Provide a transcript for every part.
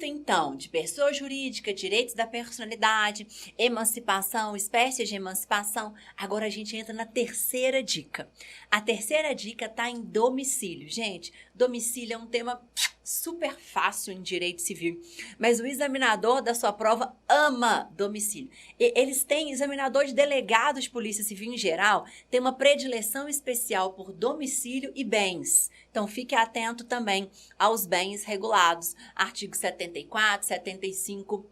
Visto, então, de pessoa jurídica, direitos da personalidade, emancipação, espécies de emancipação, agora a gente entra na terceira dica. A terceira dica está em domicílio. Gente, domicílio é um tema super fácil em direito civil, mas o examinador da sua prova ama domicílio. Eles têm, examinador de delegado de polícia civil em geral, tem uma predileção especial por domicílio e bens. Então, fique atento também aos bens regulados, artigo 74, 75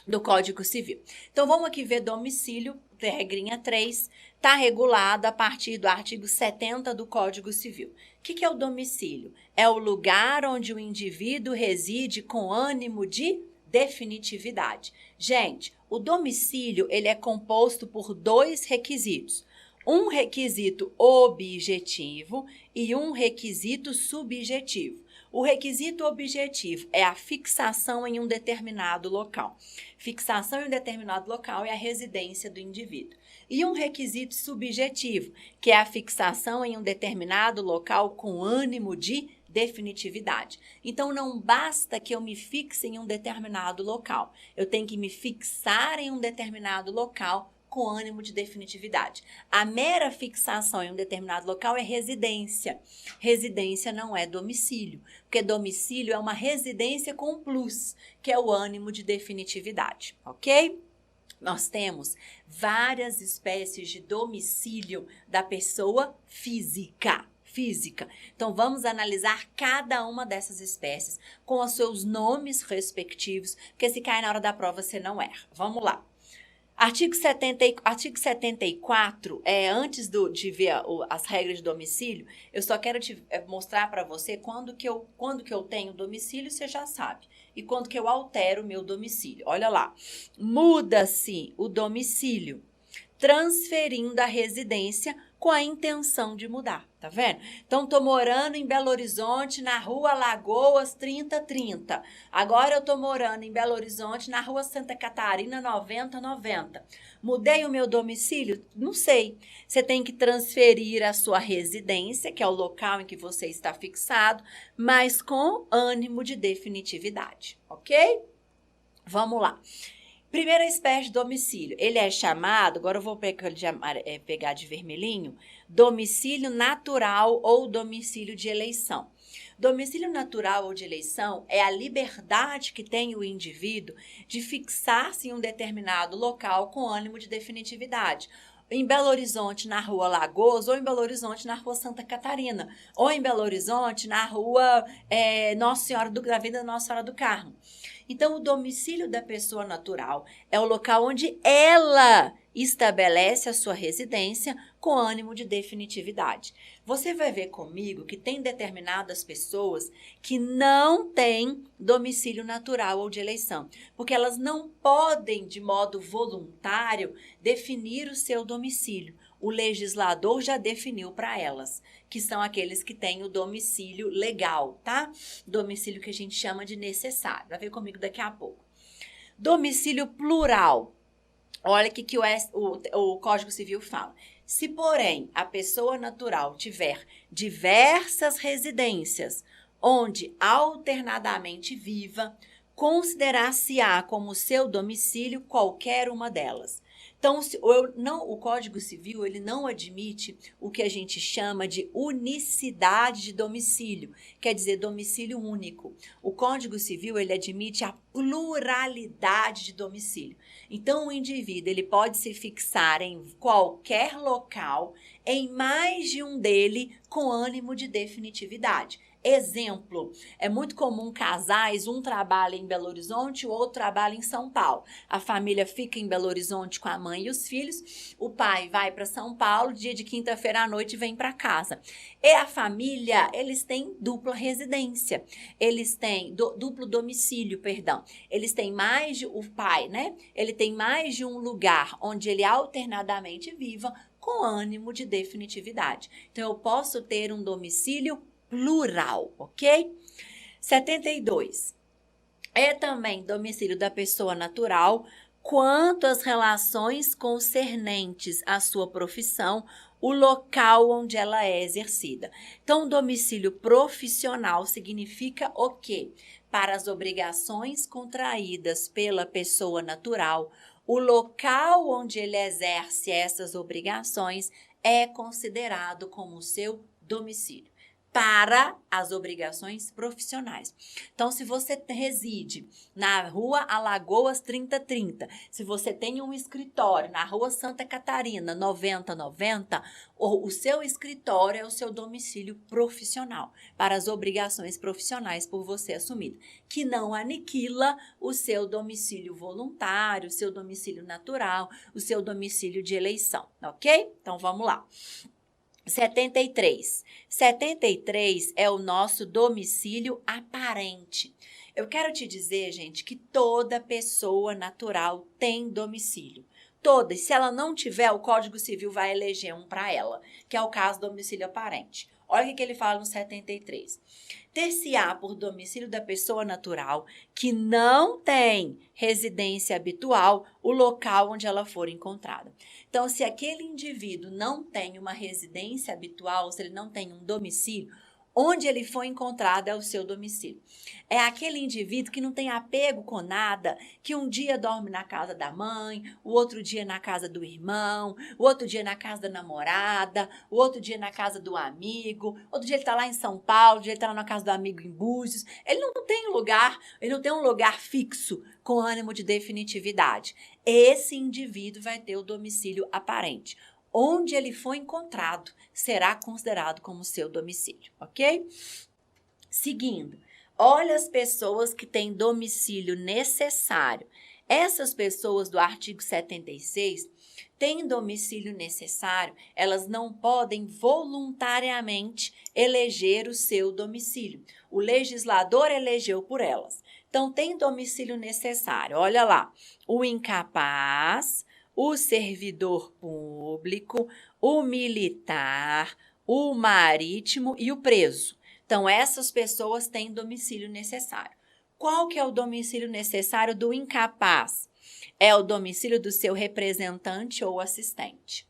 do Código Civil. Então, vamos aqui ver domicílio, regrinha 3, está regulado a partir do artigo 70 do Código Civil. O que é o domicílio? É o lugar onde o indivíduo reside com ânimo de definitividade. Gente, o domicílio ele é composto por dois requisitos. Um requisito objetivo e um requisito subjetivo. O requisito objetivo é a fixação em um determinado local. Fixação em um determinado local é a residência do indivíduo. E um requisito subjetivo, que é a fixação em um determinado local com ânimo de definitividade. Então, não basta que eu me fixe em um determinado local. Eu tenho que me fixar em um determinado local com ânimo de definitividade. A mera fixação em um determinado local é residência. Residência não é domicílio, porque domicílio é uma residência com um plus, que é o ânimo de definitividade, ok? Nós temos várias espécies de domicílio da pessoa física. Então, vamos analisar cada uma dessas espécies com os seus nomes respectivos, porque se cair na hora da prova, você não erra. Vamos lá. Artigo 74, antes de ver as regras de domicílio, eu só quero mostrar para você quando que eu tenho domicílio, você já sabe. E quando que eu altero o meu domicílio. Olha lá, muda-se o domicílio, transferindo a residência com a intenção de mudar, tá vendo? Então, tô morando em Belo Horizonte, na rua Lagoas 3030. Agora eu tô morando em Belo Horizonte, na rua Santa Catarina 9090. Mudei o meu domicílio? Não sei. Você tem que transferir a sua residência, que é o local em que você está fixado, mas com ânimo de definitividade, ok? Vamos lá. Primeira espécie de domicílio, ele é chamado, agora eu vou pegar de vermelhinho, domicílio natural ou domicílio de eleição. Domicílio natural ou de eleição é a liberdade que tem o indivíduo de fixar-se em um determinado local com ânimo de definitividade. Em Belo Horizonte, na rua Lagoas, ou em Belo Horizonte, na rua Santa Catarina, ou em Belo Horizonte, na rua Nossa Senhora da Vida Nossa Senhora do Carmo. Então, o domicílio da pessoa natural é o local onde ela estabelece a sua residência com ânimo de definitividade. Você vai ver comigo que tem determinadas pessoas que não têm domicílio natural ou de eleição, porque elas não podem, de modo voluntário, definir o seu domicílio. O legislador já definiu para elas, que são aqueles que têm o domicílio legal, tá? Domicílio que a gente chama de necessário. Vai ver comigo daqui a pouco. Domicílio plural. Olha o que o Código Civil fala. Se, porém, a pessoa natural tiver diversas residências onde alternadamente viva, considerar-se-á como seu domicílio qualquer uma delas. Então, o Código Civil ele não admite o que a gente chama de unicidade de domicílio, quer dizer, domicílio único. O Código Civil ele admite a pluralidade de domicílio. Então, o indivíduo ele pode se fixar em qualquer local, em mais de um dele, com ânimo de definitividade. Exemplo, é muito comum casais, um trabalha em Belo Horizonte, o outro trabalha em São Paulo. A família fica em Belo Horizonte com a mãe e os filhos, o pai vai para São Paulo, dia de quinta-feira à noite vem para casa. E a família, eles têm dupla residência, eles têm duplo domicílio, perdão. Eles têm mais de, o pai, né? Ele tem mais de um lugar onde ele alternadamente viva com ânimo de definitividade. Então, eu posso ter um domicílio plural, ok? 72. É também domicílio da pessoa natural quanto às relações concernentes à sua profissão, o local onde ela é exercida. Então, domicílio profissional significa o quê? para as obrigações contraídas pela pessoa natural, o local onde ele exerce essas obrigações é considerado como seu domicílio. Para as obrigações profissionais. Então, se você reside na rua Alagoas 3030, se você tem um escritório na rua Santa Catarina 9090, o seu escritório é o seu domicílio profissional, para as obrigações profissionais por você assumidas, que não aniquila o seu domicílio voluntário, o seu domicílio natural, o seu domicílio de eleição, ok? Então, vamos lá. 73. 73 é o nosso domicílio aparente. Eu quero te dizer, gente, que toda pessoa natural tem domicílio. Toda. E se ela não tiver, o Código Civil vai eleger um para ela, que é o caso do domicílio aparente. Olha o que ele fala no 73. Ter-se-á por domicílio da pessoa natural que não tem residência habitual o local onde ela for encontrada. Então, se aquele indivíduo não tem uma residência habitual, se ele não tem um domicílio, onde ele foi encontrado é o seu domicílio. É aquele indivíduo que não tem apego com nada, que um dia dorme na casa da mãe, o outro dia na casa do irmão, o outro dia na casa da namorada, o outro dia na casa do amigo, outro dia ele está lá em São Paulo, outro dia ele está lá na casa do amigo em Búzios. Ele não tem lugar, ele não tem um lugar fixo com ânimo de definitividade. Esse indivíduo vai ter o domicílio aparente. Onde ele foi encontrado será considerado como seu domicílio, ok? Seguindo, olha as pessoas que têm domicílio necessário. Essas pessoas do artigo 76 têm domicílio necessário, elas não podem voluntariamente eleger o seu domicílio. O legislador elegeu por elas. Então, tem domicílio necessário. Olha lá, o incapaz, o servidor público, o militar, o marítimo e o preso. Então, essas pessoas têm domicílio necessário. Qual que é o domicílio necessário do incapaz? É o domicílio do seu representante ou assistente.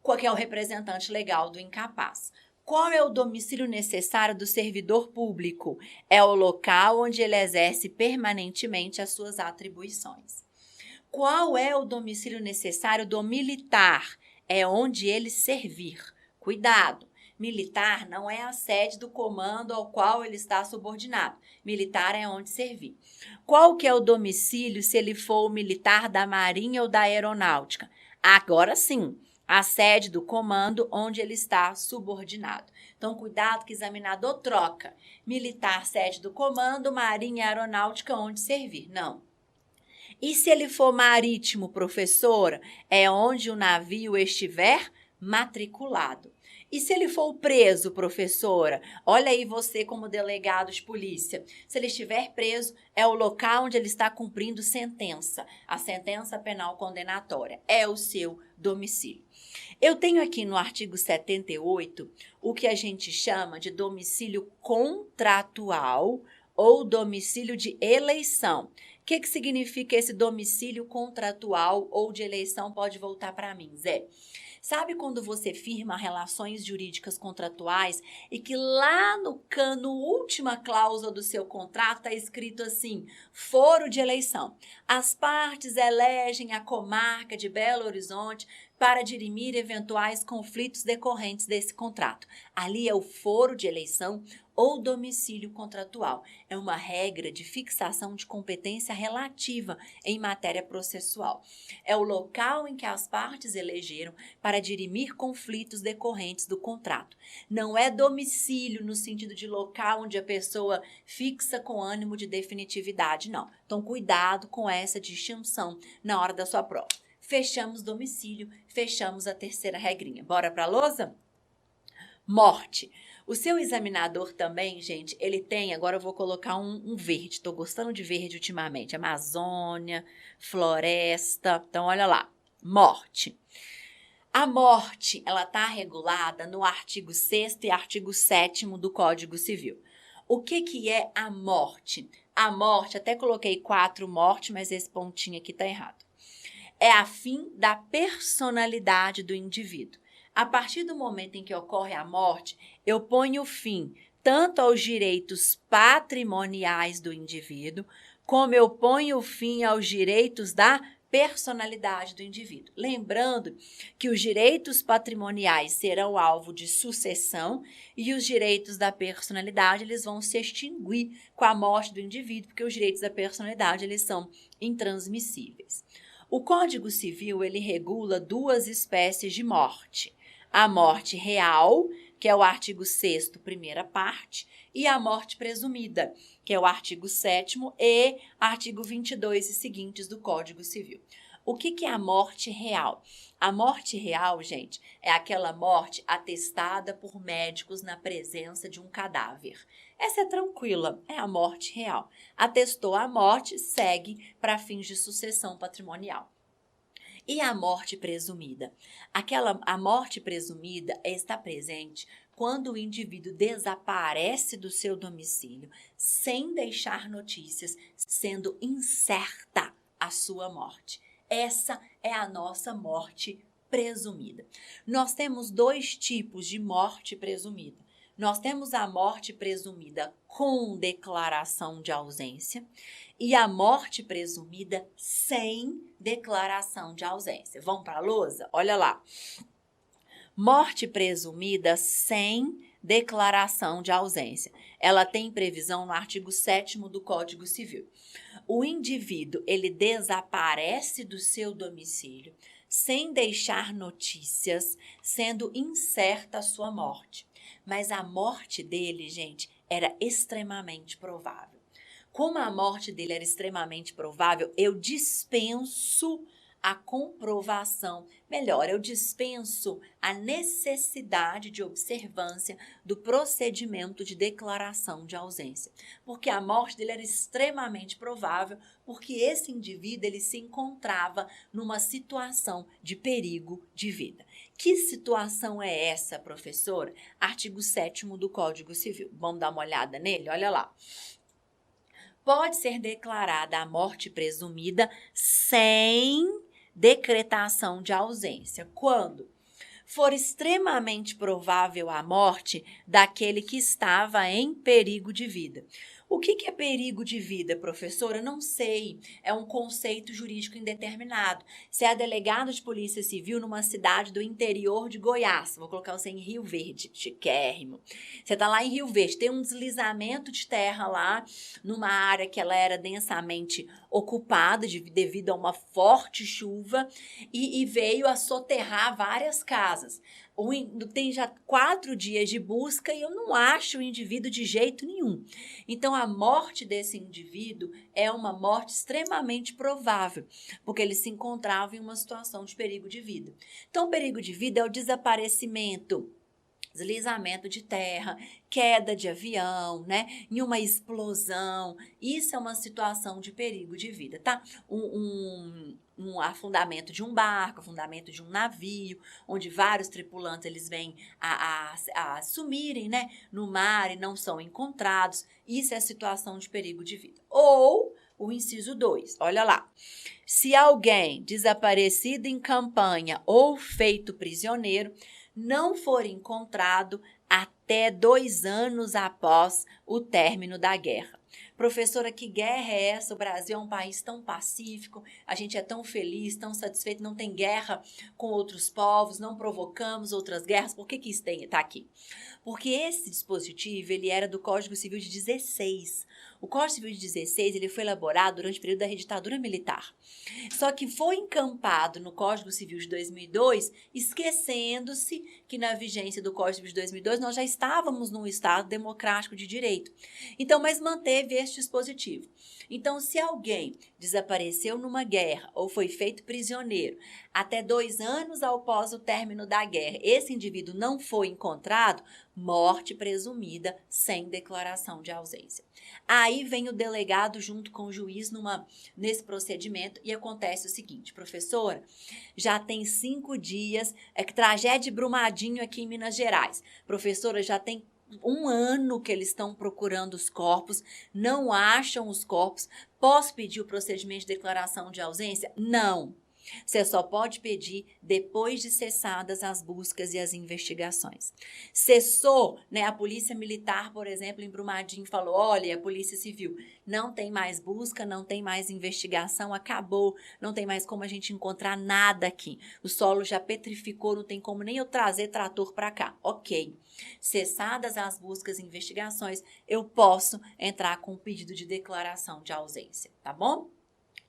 Qual que é o representante legal do incapaz? Qual é o domicílio necessário do servidor público? É o local onde ele exerce permanentemente as suas atribuições. Qual é o domicílio necessário do militar? É onde ele servir. Cuidado! Militar não é a sede do comando ao qual ele está subordinado. Militar é onde servir. Qual que é o domicílio se ele for o militar da Marinha ou da Aeronáutica? Agora sim, a sede do comando onde ele está subordinado. Então, cuidado que o examinador troca. Militar, sede do comando, Marinha e Aeronáutica, onde servir. Não. E se ele for marítimo, professora, é onde o navio estiver matriculado. E se ele for preso, professora? Olha aí você como delegado de polícia. Se ele estiver preso, é o local onde ele está cumprindo sentença. A sentença penal condenatória é o seu domicílio. Eu tenho aqui no artigo 78 o que a gente chama de domicílio contratual ou domicílio de eleição. O que significa esse domicílio contratual ou de eleição? Pode voltar para mim, Zé. Sabe quando você firma relações jurídicas contratuais e que lá no última cláusula do seu contrato está escrito assim, foro de eleição. As partes elegem a comarca de Belo Horizonte para dirimir eventuais conflitos decorrentes desse contrato. Ali é o foro de eleição ou domicílio contratual. É uma regra de fixação de competência relativa em matéria processual. É o local em que as partes elegeram para dirimir conflitos decorrentes do contrato. Não é domicílio no sentido de local onde a pessoa fixa com ânimo de definitividade, não. Então, cuidado com essa distinção na hora da sua prova. Fechamos domicílio, fechamos a terceira regrinha. Bora para a lousa? Morte. O seu examinador também, gente, ele tem, agora eu vou colocar um verde, estou gostando de verde ultimamente, Amazônia, floresta, então olha lá, morte. A morte, ela está regulada no artigo 6º e artigo 7º do Código Civil. O que é a morte? A morte, até coloquei 4 mortes, mas esse pontinho aqui está errado. É a fim da personalidade do indivíduo. A partir do momento em que ocorre a morte, eu ponho fim tanto aos direitos patrimoniais do indivíduo, como eu ponho fim aos direitos da personalidade do indivíduo. Lembrando que os direitos patrimoniais serão alvo de sucessão e os direitos da personalidade eles vão se extinguir com a morte do indivíduo, porque os direitos da personalidade eles são intransmissíveis. O Código Civil ele regula duas espécies de morte: a morte real, que é o artigo 6º, primeira parte, e a morte presumida, que é o artigo 7º e artigo 22 e seguintes do Código Civil. O que é a morte real? A morte real, gente, é aquela morte atestada por médicos na presença de um cadáver. Essa é tranquila, é a morte real. Atestou a morte, segue para fins de sucessão patrimonial. E a morte presumida? A morte presumida está presente quando o indivíduo desaparece do seu domicílio sem deixar notícias, sendo incerta a sua morte. Essa é a nossa morte presumida. Nós temos dois tipos de morte presumida. Nós temos a morte presumida com declaração de ausência e a morte presumida sem declaração de ausência. Vamos para a lousa? Olha lá. Morte presumida sem declaração de ausência. Ela tem previsão no artigo 7º do Código Civil. O indivíduo, ele desaparece do seu domicílio sem deixar notícias, sendo incerta a sua morte. Mas a morte dele, gente, era extremamente provável. Como a morte dele era extremamente provável, eu dispenso a comprovação, melhor, eu dispenso a necessidade de observância do procedimento de declaração de ausência, porque a morte dele era extremamente provável, porque esse indivíduo ele se encontrava numa situação de perigo de vida. Que situação é essa, professora? Artigo 7º do Código Civil. Vamos dar uma olhada nele? Olha lá. Pode ser declarada a morte presumida sem decretação de ausência, quando for extremamente provável a morte daquele que estava em perigo de vida. O que é perigo de vida, professora? Não sei. É um conceito jurídico indeterminado. Você é delegado de polícia civil numa cidade do interior de Goiás. Vou colocar você em Rio Verde, chiquérrimo. Você está lá em Rio Verde, tem um deslizamento de terra lá, numa área que ela era densamente ocupada devido a uma forte chuva e veio a soterrar várias casas. Tem já 4 dias de busca e eu não acho o indivíduo de jeito nenhum. Então, a morte desse indivíduo é uma morte extremamente provável, porque ele se encontrava em uma situação de perigo de vida. Então, o perigo de vida é o desaparecimento, deslizamento de terra, queda de avião, né? Em uma explosão. Isso é uma situação de perigo de vida, tá? Um afundamento de um barco, afundamento de um navio, onde vários tripulantes eles vêm a sumirem, né, no mar e não são encontrados. Isso é a situação de perigo de vida. Ou o inciso 2, olha lá. Se alguém desaparecido em campanha ou feito prisioneiro não for encontrado até 2 anos após o término da guerra. Professora, que guerra é essa? O Brasil é um país tão pacífico, a gente é tão feliz, tão satisfeito, não tem guerra com outros povos, não provocamos outras guerras. Por que isso está aqui? Porque esse dispositivo ele era do Código Civil de 16. O Código Civil de 16 ele foi elaborado durante o período da ditadura militar. Só que foi encampado no Código Civil de 2002, esquecendo-se que na vigência do Código Civil de 2002 nós já estávamos num Estado democrático de direito. Então, mas manteve este dispositivo. Então, se alguém desapareceu numa guerra ou foi feito prisioneiro até 2 anos após o término da guerra, esse indivíduo não foi encontrado, morte presumida sem declaração de ausência. Aí vem o delegado junto com o juiz nesse procedimento e acontece o seguinte, professora, já tem 5 dias, tragédia de Brumadinho aqui em Minas Gerais. Professora, já tem 1 ano que eles estão procurando os corpos, não acham os corpos. Posso pedir o procedimento de declaração de ausência? Não. Você só pode pedir depois de cessadas as buscas e as investigações. Cessou, né? A Polícia Militar, por exemplo, em Brumadinho falou, olha, a Polícia Civil não tem mais busca, não tem mais investigação, acabou, não tem mais como a gente encontrar nada aqui. O solo já petrificou, não tem como nem eu trazer trator para cá. Ok. Cessadas as buscas e investigações, eu posso entrar com um pedido de declaração de ausência, tá bom?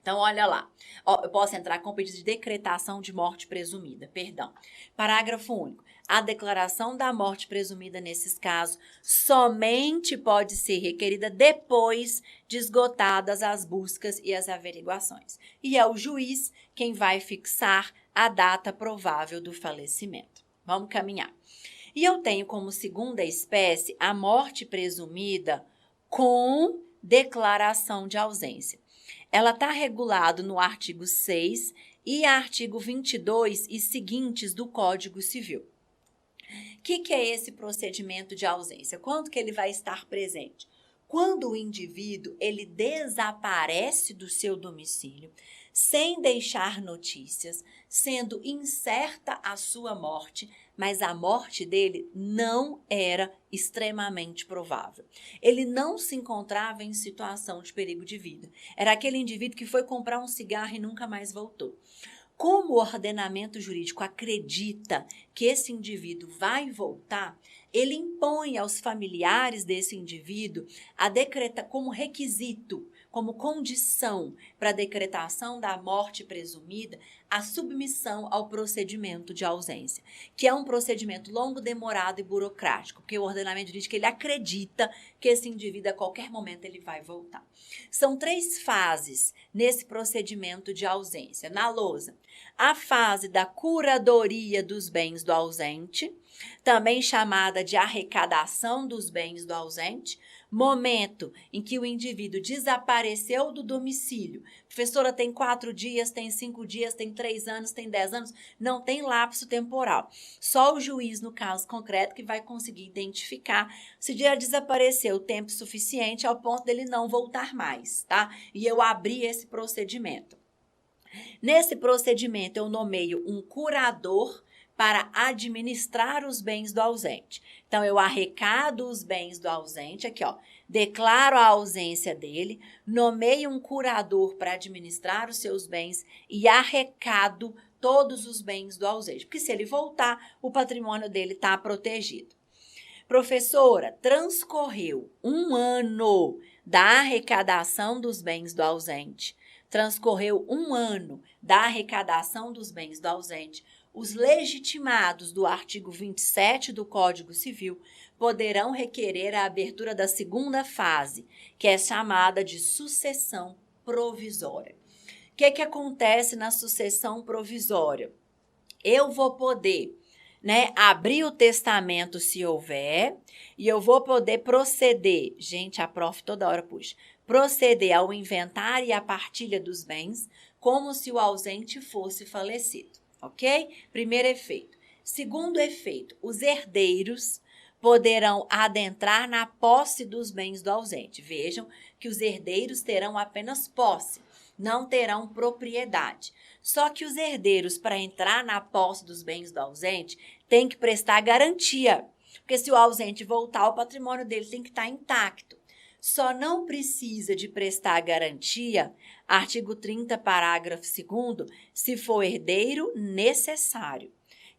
Então, olha lá, eu posso entrar com pedido de decretação de morte presumida, perdão. Parágrafo único. A declaração da morte presumida nesses casos somente pode ser requerida depois de esgotadas as buscas e as averiguações. E é o juiz quem vai fixar a data provável do falecimento. Vamos caminhar. E eu tenho como segunda espécie a morte presumida com declaração de ausência. Ela está regulado no artigo 6 e artigo 22 e seguintes do Código Civil. O que é esse procedimento de ausência? Quando que ele vai estar presente? Quando o indivíduo ele desaparece do seu domicílio, sem deixar notícias, sendo incerta a sua morte, mas a morte dele não era extremamente provável. Ele não se encontrava em situação de perigo de vida. Era aquele indivíduo que foi comprar um cigarro e nunca mais voltou. Como o ordenamento jurídico acredita que esse indivíduo vai voltar, ele impõe aos familiares desse indivíduo a decretar como requisito, como condição para a decretação da morte presumida, a submissão ao procedimento de ausência, que é um procedimento longo, demorado e burocrático, porque o ordenamento jurídico ele acredita que esse indivíduo a qualquer momento ele vai voltar. São 3 fases nesse procedimento de ausência. Na lousa, a fase da curadoria dos bens do ausente, também chamada de arrecadação dos bens do ausente, momento em que o indivíduo desapareceu do domicílio. Professora, tem 4 dias, tem 5 dias, tem 3 anos, tem 10 anos, não tem lapso temporal. Só o juiz, no caso concreto, que vai conseguir identificar se já desapareceu tempo suficiente ao ponto dele não voltar mais, tá? E eu abri esse procedimento. Nesse procedimento, eu nomeio um curador para administrar os bens do ausente. Então, eu arrecado os bens do ausente, aqui ó, declaro a ausência dele, nomeio um curador para administrar os seus bens e arrecado todos os bens do ausente. Porque se ele voltar, o patrimônio dele está protegido. Professora, transcorreu 1 ano da arrecadação dos bens do ausente. Transcorreu 1 ano da arrecadação dos bens do ausente. Os legitimados do artigo 27 do Código Civil poderão requerer a abertura da segunda fase, que é chamada de sucessão provisória. O que acontece na sucessão provisória? Eu vou poder, abrir o testamento se houver, e eu vou poder proceder, gente, a prof toda hora puxa, proceder ao inventário e à partilha dos bens, como se o ausente fosse falecido. Ok? Primeiro efeito. Segundo efeito, os herdeiros poderão adentrar na posse dos bens do ausente. Vejam que os herdeiros terão apenas posse, não terão propriedade. Só que os herdeiros, para entrar na posse dos bens do ausente, têm que prestar garantia. Porque se o ausente voltar, o patrimônio dele tem que estar intacto. Só não precisa de prestar garantia, artigo 30, parágrafo 2º, se for herdeiro necessário.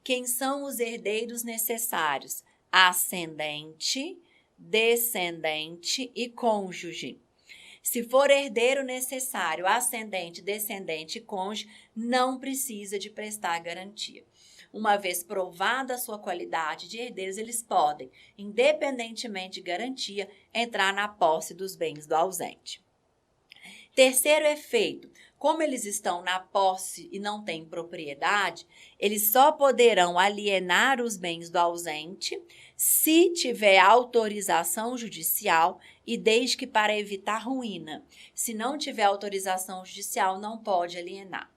Quem são os herdeiros necessários? Ascendente, descendente e cônjuge. Se for herdeiro necessário, ascendente, descendente e cônjuge, não precisa de prestar garantia. Uma vez provada a sua qualidade de herdeiros, eles podem, independentemente de garantia, entrar na posse dos bens do ausente. Terceiro efeito, como eles estão na posse e não têm propriedade, eles só poderão alienar os bens do ausente se tiver autorização judicial e desde que para evitar ruína. Se não tiver autorização judicial, não pode alienar.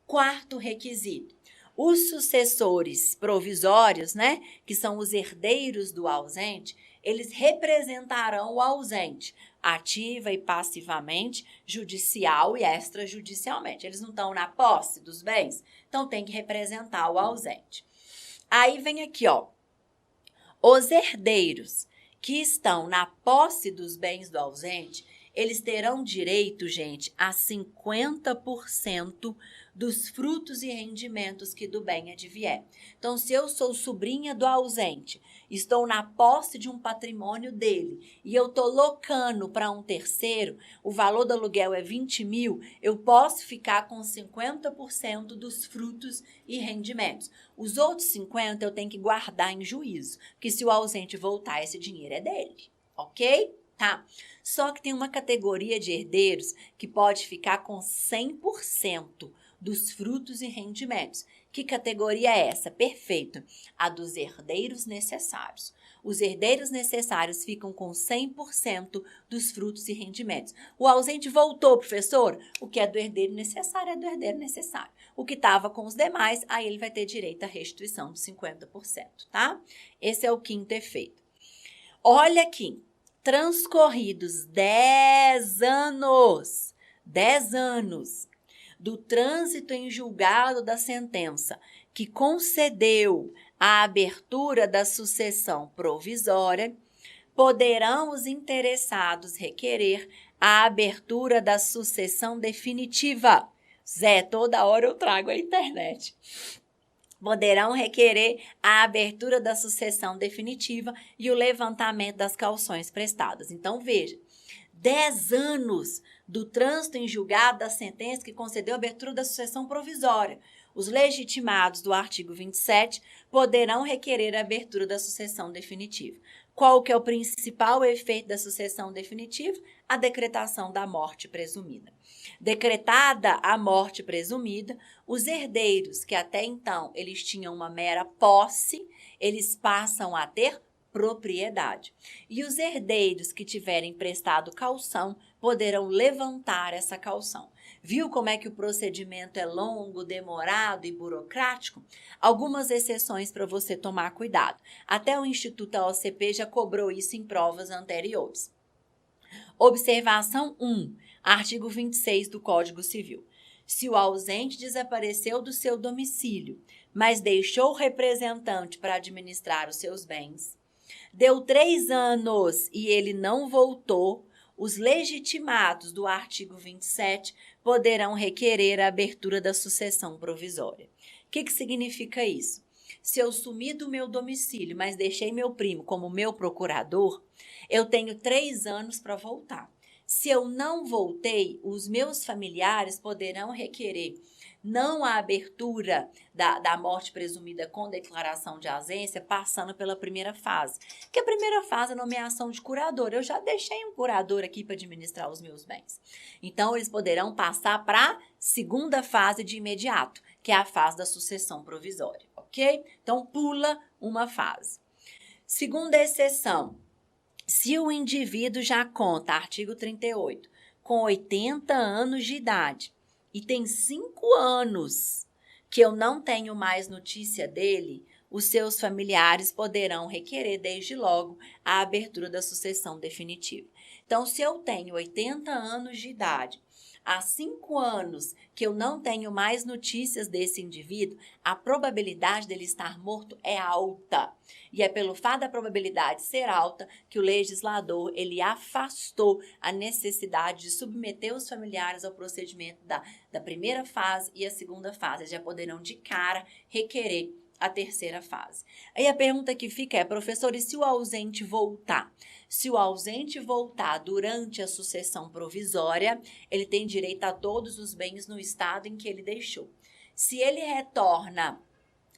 Quarto requisito. Os sucessores provisórios, né, que são os herdeiros do ausente, eles representarão o ausente, ativa e passivamente, judicial e extrajudicialmente. Eles não estão na posse dos bens, então tem que representar o ausente. Aí vem aqui, ó, os herdeiros que estão na posse dos bens do ausente, eles terão direito, gente, a 50% dos frutos e rendimentos que do bem advier. Então, se eu sou sobrinha do ausente, estou na posse de um patrimônio dele e eu estou locando para um terceiro, o valor do aluguel é 20 mil, eu posso ficar com 50% dos frutos e rendimentos. Os outros 50% eu tenho que guardar em juízo, porque se o ausente voltar, esse dinheiro é dele, ok? Tá? Só que tem uma categoria de herdeiros que pode ficar com 100% dos frutos e rendimentos. Que categoria é essa? Perfeito. A dos herdeiros necessários. Os herdeiros necessários ficam com 100% dos frutos e rendimentos. O ausente voltou, professor? O que é do herdeiro necessário é do herdeiro necessário. O que estava com os demais, aí ele vai ter direito à restituição de 50%, tá? Esse é o quinto efeito. Olha aqui. Transcorridos 10 anos do trânsito em julgado da sentença que concedeu a abertura da sucessão provisória, poderão os interessados requerer a abertura da sucessão definitiva. Zé, toda hora eu trago a internet. Poderão requerer a abertura da sucessão definitiva e o levantamento das cauções prestadas. Então, veja, 10 anos do trânsito em julgado da sentença que concedeu a abertura da sucessão provisória. Os legitimados do artigo 27 poderão requerer a abertura da sucessão definitiva. Qual que é o principal efeito da sucessão definitiva? A decretação da morte presumida. Decretada a morte presumida, os herdeiros, que até então eles tinham uma mera posse, eles passam a ter propriedade. E os herdeiros que tiverem prestado caução poderão levantar essa caução. Viu como é que o procedimento é longo, demorado e burocrático? Algumas exceções para você tomar cuidado. Até o Instituto AOCP já cobrou isso em provas anteriores. Observação 1, artigo 26 do Código Civil. Se o ausente desapareceu do seu domicílio, mas deixou representante para administrar os seus bens, deu 3 anos e ele não voltou, os legitimados do artigo 27 poderão requerer a abertura da sucessão provisória. O que significa isso? Se eu sumi do meu domicílio, mas deixei meu primo como meu procurador, eu tenho 3 anos para voltar. Se eu não voltei, os meus familiares poderão requerer não a abertura da morte presumida com declaração de ausência, passando pela primeira fase. Que a primeira fase é a nomeação de curador. Eu já deixei um curador aqui para administrar os meus bens. Então, eles poderão passar para a segunda fase de imediato, que é a fase da sucessão provisória, ok? Então, pula uma fase. Segunda exceção. Se o indivíduo já conta, artigo 38, com 80 anos de idade e tem 5 anos que eu não tenho mais notícia dele, os seus familiares poderão requerer desde logo a abertura da sucessão definitiva. Então, se eu tenho 80 anos de idade, há 5 anos que eu não tenho mais notícias desse indivíduo, a probabilidade dele estar morto é alta. E é pelo fato da probabilidade ser alta que o legislador ele afastou a necessidade de submeter os familiares ao procedimento da primeira fase e a segunda fase. Eles já poderão de cara requerer a terceira fase. Aí a pergunta que fica é, professor, e se o ausente voltar? Se o ausente voltar durante a sucessão provisória, ele tem direito a todos os bens no estado em que ele deixou. Se ele retorna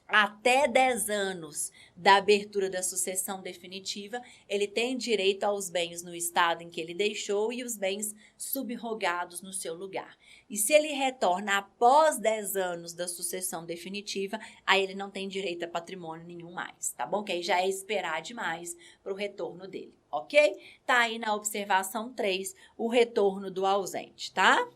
até 10 anos da abertura da sucessão definitiva, ele tem direito aos bens no estado em que ele deixou e os bens subrogados no seu lugar. E se ele retorna após 10 anos da sucessão definitiva, aí ele não tem direito a patrimônio nenhum mais, tá bom? Que aí já é esperar demais para o retorno dele, ok? Tá aí na observação 3, o retorno do ausente, tá?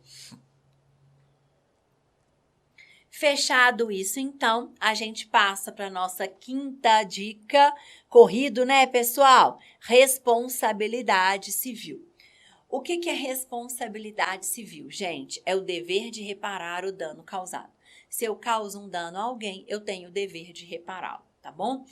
Fechado isso, então, a gente passa para a nossa quinta dica. Corrido, né, pessoal? Responsabilidade civil. O que é responsabilidade civil, gente? É o dever de reparar o dano causado. Se eu causo um dano a alguém, eu tenho o dever de repará-lo, tá bom?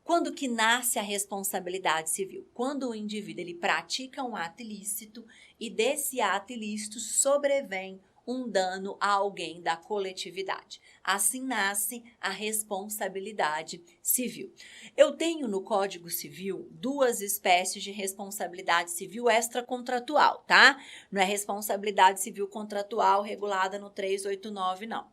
Quando que nasce a responsabilidade civil? Quando o indivíduo ele pratica um ato ilícito e desse ato ilícito sobrevém um dano a alguém da coletividade. Assim nasce a responsabilidade civil. Eu tenho no Código Civil duas espécies de responsabilidade civil extracontratual, tá? Não é responsabilidade civil contratual regulada no 389, não.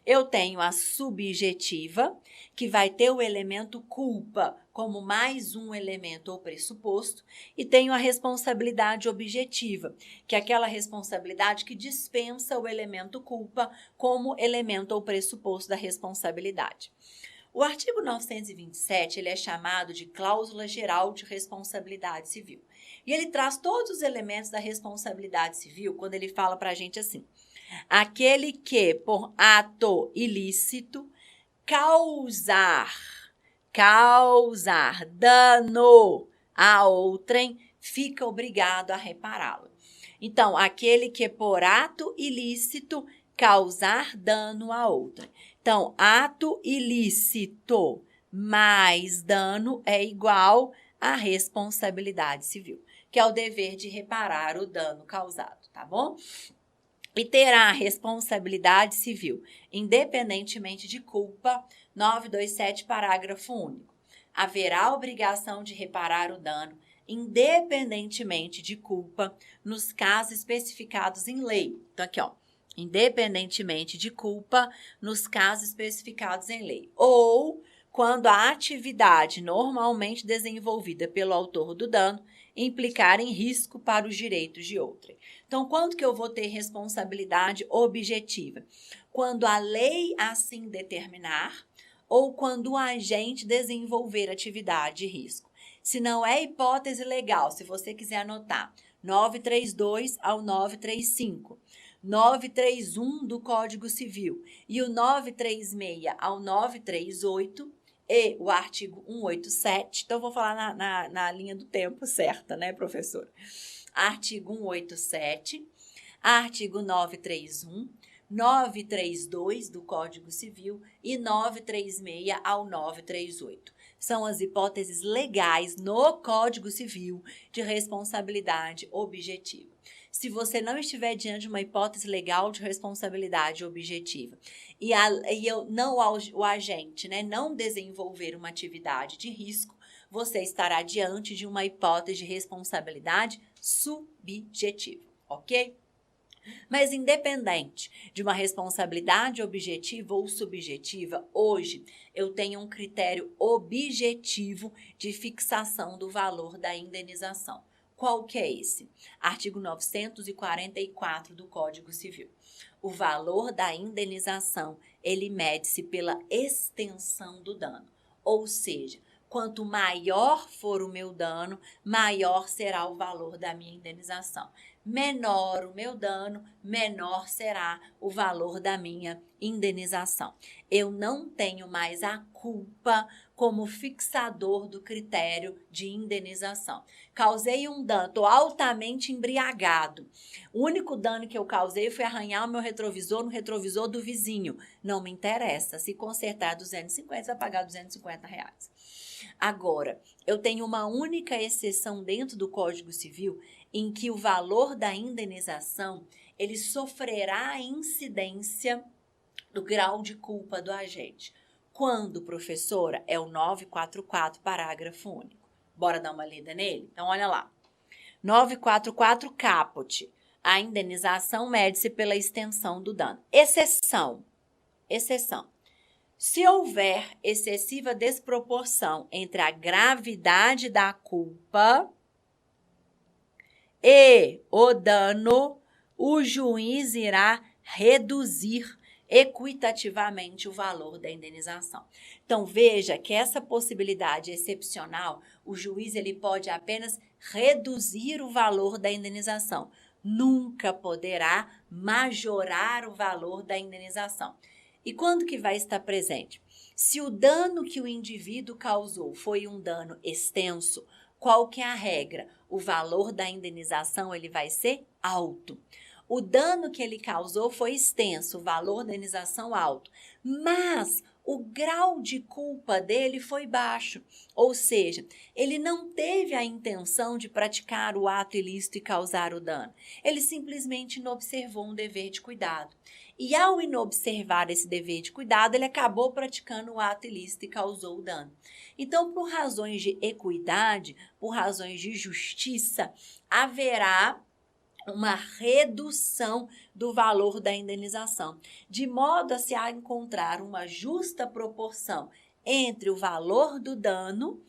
Eu tenho a subjetiva, que vai ter o elemento culpa como mais um elemento ou pressuposto, e tenho a responsabilidade objetiva, que é aquela responsabilidade que dispensa o elemento culpa como elemento ou pressuposto da responsabilidade. O artigo 927, ele é chamado de cláusula geral de responsabilidade civil. E ele traz todos os elementos da responsabilidade civil quando ele fala para a gente assim: aquele que, por ato ilícito, causar dano a outrem, fica obrigado a repará-lo. Então, aquele que, por ato ilícito, causar dano a outrem. Então, ato ilícito mais dano é igual a responsabilidade civil, que é o dever de reparar o dano causado, tá bom? E terá responsabilidade civil, independentemente de culpa, 927, parágrafo único. Haverá obrigação de reparar o dano, independentemente de culpa, nos casos especificados em lei. Então, aqui, ó, independentemente de culpa, nos casos especificados em lei. Ou quando a atividade normalmente desenvolvida pelo autor do dano implicar em risco para os direitos de outrem. Então, quando que eu vou ter responsabilidade objetiva? Quando a lei assim determinar ou quando o agente desenvolver atividade de risco. Se não é hipótese legal, se você quiser anotar, 932 ao 935, 931 do Código Civil e o 936 ao 938, e o artigo 187, então eu vou falar na linha do tempo certa, né, professora? Artigo 187, artigo 931, 932 do Código Civil e 936 ao 938. São as hipóteses legais no Código Civil de responsabilidade objetiva. Se você não estiver diante de uma hipótese legal de responsabilidade objetiva o agente, né, não desenvolver uma atividade de risco, você estará diante de uma hipótese de responsabilidade subjetiva, ok? Mas independente de uma responsabilidade objetiva ou subjetiva, hoje eu tenho um critério objetivo de fixação do valor da indenização. Qual que é esse? Artigo 944 do Código Civil. O valor da indenização, ele mede-se pela extensão do dano. Ou seja, quanto maior for o meu dano, maior será o valor da minha indenização. Menor o meu dano, menor será o valor da minha indenização. Eu não tenho mais a culpa como fixador do critério de indenização. Causei um dano, estou altamente embriagado. O único dano que eu causei foi arranhar o meu retrovisor no retrovisor do vizinho. Não me interessa. Se consertar 250, vai pagar R$250. Agora, eu tenho uma única exceção dentro do Código Civil em que o valor da indenização, ele sofrerá a incidência do grau de culpa do agente. Quando, professora? É o 944, parágrafo único. Bora dar uma lida nele? Então, olha lá. 944, caput. A indenização mede-se pela extensão do dano. Exceção. Se houver excessiva desproporção entre a gravidade da culpa e o dano, o juiz irá reduzir equitativamente o valor da indenização. Então, veja que essa possibilidade excepcional, o juiz ele pode apenas reduzir o valor da indenização, nunca poderá majorar o valor da indenização. E quando que vai estar presente? Se o dano que o indivíduo causou foi um dano extenso, qual que é a regra? O valor da indenização ele vai ser alto. O dano que ele causou foi extenso, o valor da indenização alto, mas o grau de culpa dele foi baixo, ou seja, ele não teve a intenção de praticar o ato ilícito e causar o dano. Ele simplesmente inobservou um dever de cuidado. E ao inobservar esse dever de cuidado, ele acabou praticando o ato ilícito e causou o dano. Então, por razões de equidade, por razões de justiça, haverá uma redução do valor da indenização, de modo a se encontrar uma justa proporção entre o valor do dano,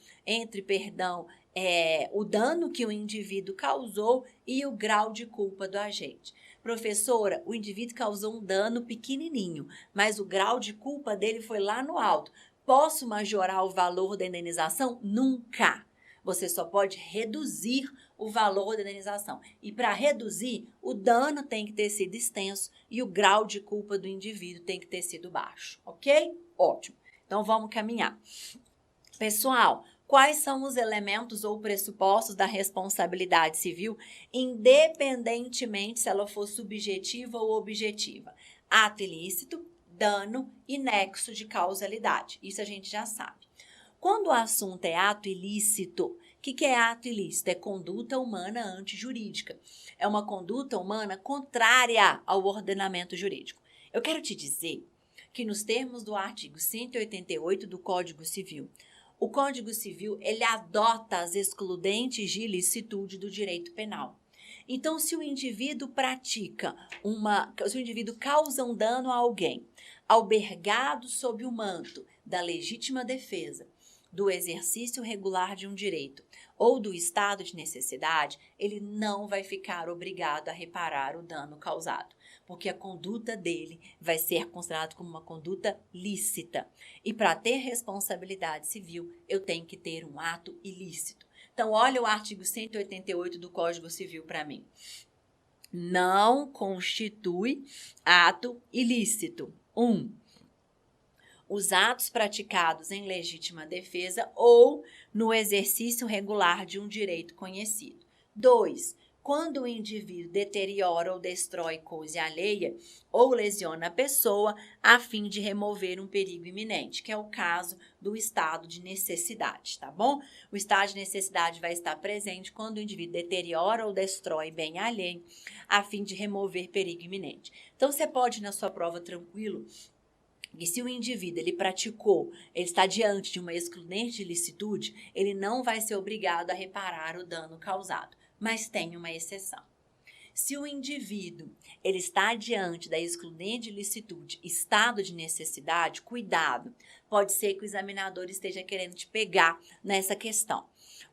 o dano que o indivíduo causou e o grau de culpa do agente. Professora, o indivíduo causou um dano pequenininho, mas o grau de culpa dele foi lá no alto. Posso majorar o valor da indenização? Nunca. Você só pode reduzir o valor da indenização. E para reduzir, o dano tem que ter sido extenso e o grau de culpa do indivíduo tem que ter sido baixo, ok? Ótimo. Então, vamos caminhar. Pessoal, quais são os elementos ou pressupostos da responsabilidade civil, independentemente se ela for subjetiva ou objetiva? Ato ilícito, dano e nexo de causalidade. Isso a gente já sabe. Quando o assunto é ato ilícito, o que é ato ilícito? É conduta humana antijurídica. É uma conduta humana contrária ao ordenamento jurídico. Eu quero te dizer que nos termos do artigo 188 do Código Civil, o Código Civil ele adota as excludentes de ilicitude do direito penal. Então, se o indivíduo se o indivíduo causa um dano a alguém, albergado sob o manto da legítima defesa, do exercício regular de um direito ou do estado de necessidade, ele não vai ficar obrigado a reparar o dano causado, porque a conduta dele vai ser considerada como uma conduta lícita. E para ter responsabilidade civil, eu tenho que ter um ato ilícito. Então, olha o artigo 188 do Código Civil para mim. Não constitui ato ilícito. 1. Os atos praticados em legítima defesa ou no exercício regular de um direito conhecido. 2. Quando o indivíduo deteriora ou destrói coisa alheia ou lesiona a pessoa a fim de remover um perigo iminente, que é o caso do estado de necessidade, tá bom? O estado de necessidade vai estar presente quando o indivíduo deteriora ou destrói bem alheio a fim de remover perigo iminente. Então, você pode ir na sua prova tranquilo, e se o indivíduo ele está diante de uma excludente de ilicitude, ele não vai ser obrigado a reparar o dano causado, mas tem uma exceção. Se o indivíduo ele está diante da excludente de ilicitude, estado de necessidade, cuidado, pode ser que o examinador esteja querendo te pegar nessa questão.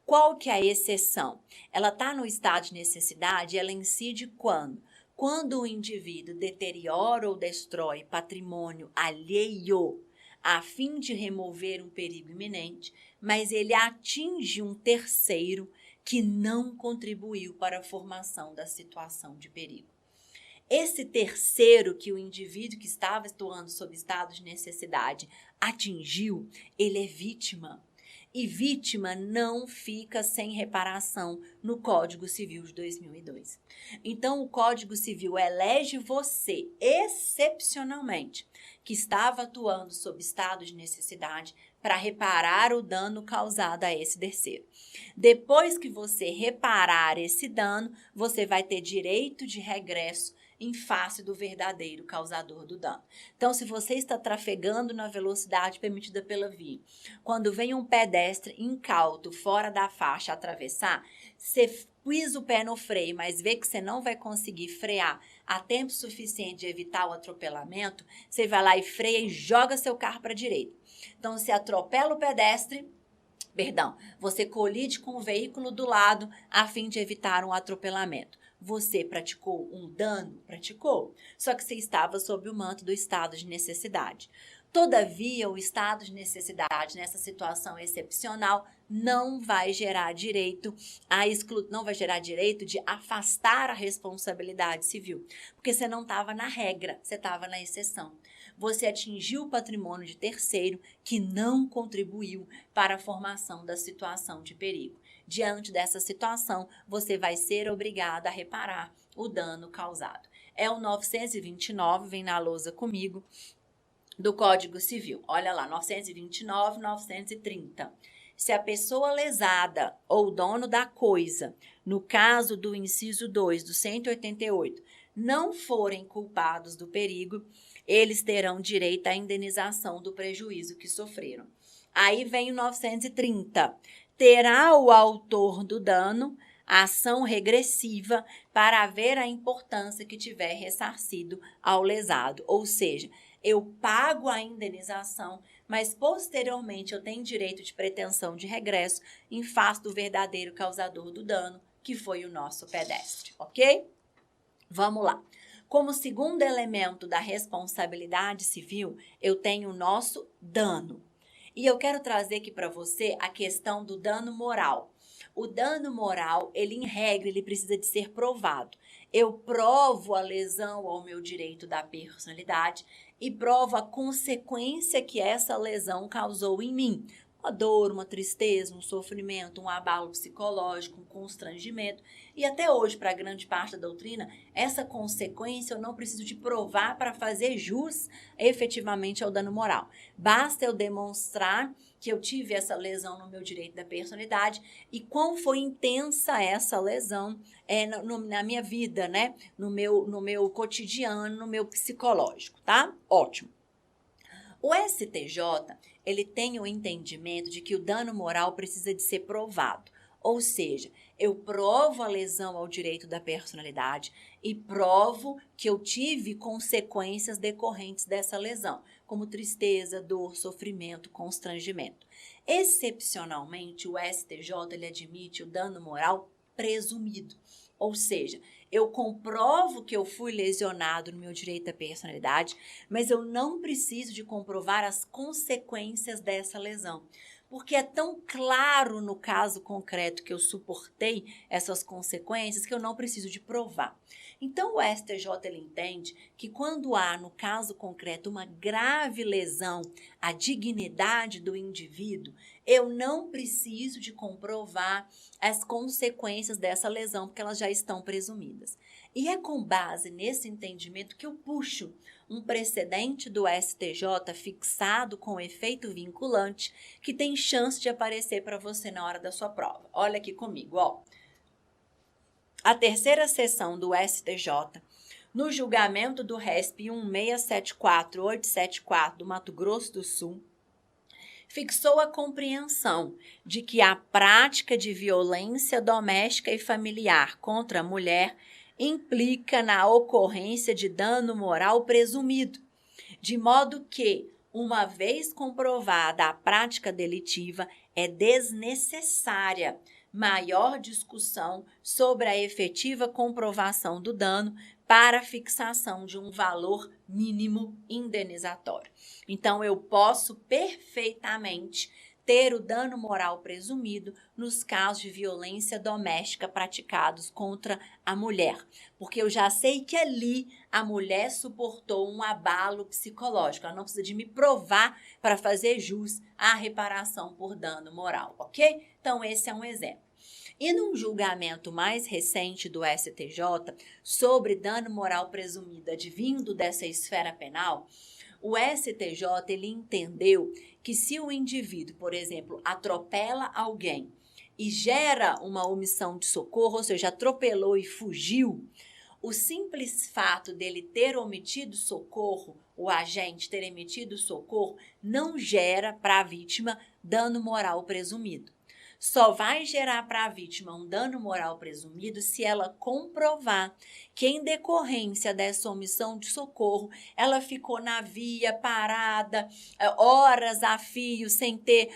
Qual que é a exceção? Ela está no estado de necessidade e ela incide quando? Quando o indivíduo deteriora ou destrói patrimônio alheio a fim de remover um perigo iminente, mas ele atinge um terceiro que não contribuiu para a formação da situação de perigo. Esse terceiro que o indivíduo que estava atuando sob estado de necessidade atingiu, ele é vítima. E vítima não fica sem reparação no Código Civil de 2002. Então, o Código Civil elege você, excepcionalmente, que estava atuando sob estado de necessidade, para reparar o dano causado a esse terceiro. Depois que você reparar esse dano, você vai ter direito de regresso em face do verdadeiro causador do dano. Então, se você está trafegando na velocidade permitida pela via, quando vem um pedestre incauto fora da faixa atravessar, você pisa o pé no freio, mas vê que você não vai conseguir frear a tempo suficiente de evitar o atropelamento, você vai lá e freia e joga seu carro para a direita. Então, você atropela o pedestre, você colide com o veículo do lado a fim de evitar um atropelamento. Você praticou um dano? Praticou. Só que você estava sob o manto do estado de necessidade. Todavia, o estado de necessidade, nessa situação excepcional, não vai gerar direito de afastar a responsabilidade civil, porque você não estava na regra, você estava na exceção. você atingiu o patrimônio de terceiro que não contribuiu para a formação da situação de perigo. Diante dessa situação, você vai ser obrigado a reparar o dano causado. É o 929, vem na lousa comigo, do Código Civil. Olha lá, 929, 930. Se a pessoa lesada ou dono da coisa, no caso do inciso 2 do 188, não forem culpados do perigo, eles terão direito à indenização do prejuízo que sofreram. Aí vem o 930. Terá o autor do dano ação regressiva para haver a importância que tiver ressarcido ao lesado. Ou seja, eu pago a indenização, mas posteriormente eu tenho direito de pretensão de regresso em face do verdadeiro causador do dano, que foi o nosso pedestre, ok? Vamos lá. Como segundo elemento da responsabilidade civil, eu tenho o nosso dano. E eu quero trazer aqui para você a questão do dano moral. O dano moral, ele em regra, ele precisa de ser provado. Eu provo a lesão ao meu direito da personalidade e provo a consequência que essa lesão causou em mim. Uma dor, uma tristeza, um sofrimento, um abalo psicológico, um constrangimento. E até hoje, para grande parte da doutrina, essa consequência eu não preciso de provar para fazer jus efetivamente ao dano moral. Basta eu demonstrar que eu tive essa lesão no meu direito da personalidade e quão foi intensa essa lesão na minha vida, né? No meu cotidiano, no meu psicológico, tá? Ótimo. O STJ, ele tem o entendimento de que o dano moral precisa de ser provado. Ou seja, eu provo a lesão ao direito da personalidade e provo que eu tive consequências decorrentes dessa lesão, como tristeza, dor, sofrimento, constrangimento. Excepcionalmente, o STJ ele admite o dano moral presumido. Ou seja, eu comprovo que eu fui lesionado no meu direito à personalidade, mas eu não preciso de comprovar as consequências dessa lesão. Porque é tão claro no caso concreto que eu suportei essas consequências que eu não preciso de provar. Então, o STJ ele entende que quando há, no caso concreto, uma grave lesão à dignidade do indivíduo, eu não preciso de comprovar as consequências dessa lesão, porque elas já estão presumidas. E é com base nesse entendimento que eu puxo um precedente do STJ fixado com efeito vinculante que tem chance de aparecer para você na hora da sua prova. Olha aqui comigo, ó. A terceira sessão do STJ, no julgamento do RESP 1674874 do Mato Grosso do Sul, fixou a compreensão de que a prática de violência doméstica e familiar contra a mulher implica na ocorrência de dano moral presumido, de modo que, uma vez comprovada a prática delitiva, é desnecessária maior discussão sobre a efetiva comprovação do dano para a fixação de um valor mínimo indenizatório. Então, eu posso perfeitamente ter o dano moral presumido nos casos de violência doméstica praticados contra a mulher, porque eu já sei que ali a mulher suportou um abalo psicológico, ela não precisa de me provar para fazer jus à reparação por dano moral, ok? Então, esse é um exemplo. E num julgamento mais recente do STJ sobre dano moral presumido advindo dessa esfera penal, o STJ ele entendeu que se o indivíduo, por exemplo, atropela alguém e gera uma omissão de socorro, ou seja, atropelou e fugiu, o simples fato dele ter omitido socorro, o agente ter emitido socorro, não gera para a vítima dano moral presumido. Só vai gerar para a vítima um dano moral presumido se ela comprovar que, em decorrência dessa omissão de socorro, ela ficou na via, parada, horas a fio, sem ter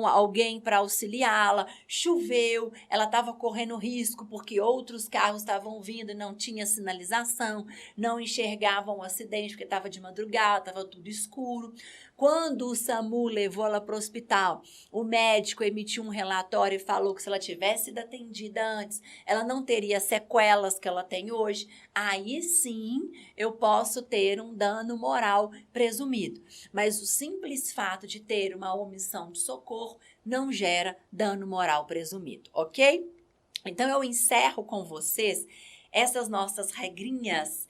alguém para auxiliá-la, choveu, ela estava correndo risco porque outros carros estavam vindo e não tinha sinalização, não enxergavam o acidente porque estava de madrugada, estava tudo escuro. Quando o SAMU levou ela para o hospital, o médico emitiu um relatório e falou que se ela tivesse sido atendida antes, ela não teria sequelas que ela tem hoje. Aí sim eu posso ter um dano moral presumido. Mas o simples fato de ter uma omissão de socorro não gera dano moral presumido, ok? Então eu encerro com vocês essas nossas regrinhas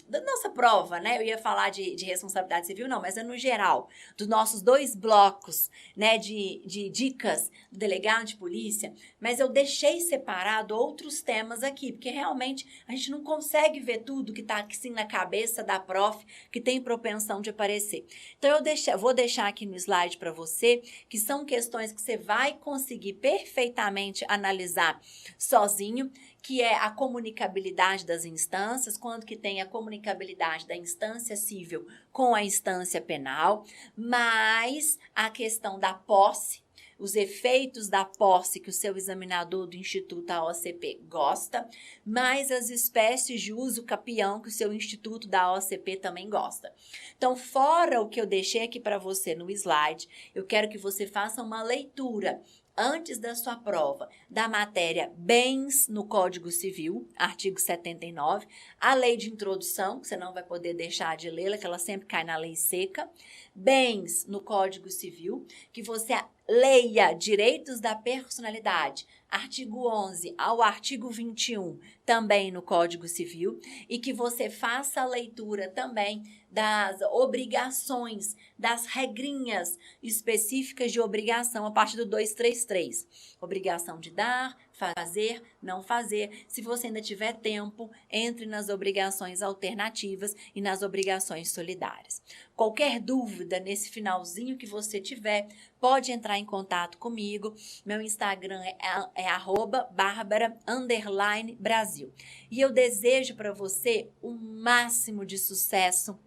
da nossa prova, né? Eu ia falar de responsabilidade civil, não, mas é no geral, dos nossos 2 blocos, né, de dicas do delegado de polícia, mas eu deixei separado outros temas aqui, porque realmente a gente não consegue ver tudo que tá assim na cabeça da prof, que tem propensão de aparecer. Então eu vou deixar aqui no slide para você, que são questões que você vai conseguir perfeitamente analisar sozinho, que é a comunicabilidade das instâncias, quando que tem a comunicabilidade da instância civil com a instância penal, mais a questão da posse, os efeitos da posse que o seu examinador do Instituto da OCP gosta, mais as espécies de uso capião que o seu Instituto da OCP também gosta. Então, fora o que eu deixei aqui para você no slide, eu quero que você faça uma leitura antes da sua prova, da matéria bens no Código Civil, artigo 79, a lei de introdução, que você não vai poder deixar de lê-la, que ela sempre cai na lei seca, bens no Código Civil, que você leia direitos da personalidade, artigo 11 ao artigo 21, também no Código Civil, e que você faça a leitura também das obrigações, das regrinhas específicas de obrigação a partir do 233. Obrigação de dar, fazer, não fazer. Se você ainda tiver tempo, entre nas obrigações alternativas e nas obrigações solidárias. Qualquer dúvida nesse finalzinho que você tiver, pode entrar em contato comigo. Meu Instagram é @barbara_Brasil. E eu desejo para você o máximo de sucesso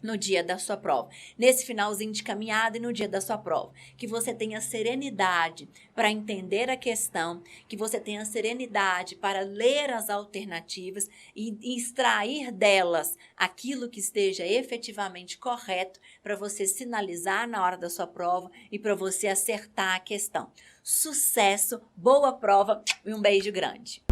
no dia da sua prova, nesse finalzinho de caminhada e no dia da sua prova, que você tenha serenidade para entender a questão, que você tenha serenidade para ler as alternativas e extrair delas aquilo que esteja efetivamente correto para você sinalizar na hora da sua prova e para você acertar a questão. Sucesso, boa prova e um beijo grande!